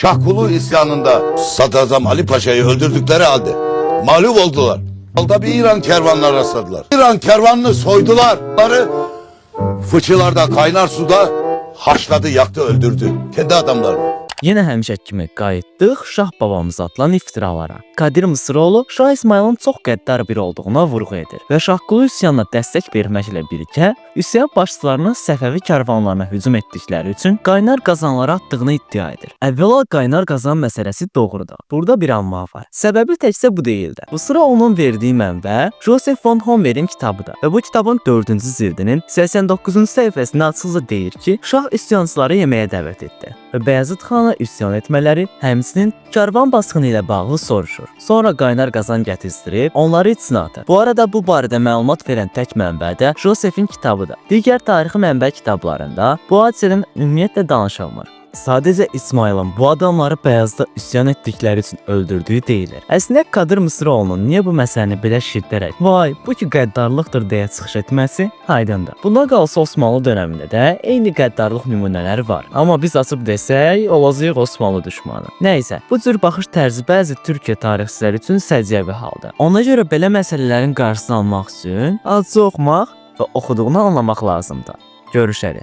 Şahkulu isyanında Sadrazam Ali Paşa'yı öldürdükleri halde mağlup oldular. Yolda bir İran kervanına rastladılar. İran kervanını soydular. Onları fıçılarda, kaynar suda haşladı, yaktı, öldürdü. Kendi adamlarını. Yenə həmişə kimi qayıtdıq Şah babamız atılan iftiralara. Kadir Mısıroğlu Şah İsmayılın çox qəddar biri olduğuna vurğu edir və Şahqulu üsyanına dəstək verməklə birgə üsyan başçılarının Səfəvi karvanlarına hücum etdikləri üçün qaynar qazanları atdığını iddia edir. Əvvəla qaynar qazan məsələsi doğrudur. Burada bir amma var. Səbəbi təkcə bu deyildi. Bu sıra onun verdiyi mənbə Joseph von Hommer'in kitabıdır və bu kitabın 4-cü cildinin 89-cu səhifəsində açıqca deyir ki, Şah üsyançıları yeməyə dəvət etdi və Bəyazıd xana üsyan etmələri, həmçinin karvan basqını ilə bağlı soruşur. Sonra qaynar qazan gətizdirib onları içinə atır. Bu arada bu barədə məlumat verən tək mənbə də Joseph'in kitabıdır. Digər tarixi mənbə kitablarında bu hadisədən ümumiyyətlə danışılmır. Sadəcə İsmayılın bu adamları Bəyazda üsyan etdikləri üçün öldürdüyü deyilir. Əslində Kadir Mısıroğlu'nun niyə bu məsələni belə şişirlərək "Vay, bu ki qəddarlıqdır" deyə çıxış etməsi aydındır. Buna qalsa Osmanlı dövründə də eyni qəddarlıq nümunələri var. Amma biz açıb desək, olacağıq Osmanlı düşmanı. Nəysə, bu cür baxış tərzi bəzi Türkiyə tarixçiləri üçün səciyyəvi haldır. Ona görə belə məsələlərin qarşısını almaq üçün azca oxumaq və oxuduğunu anlamaq lazımdır. Görüşərik.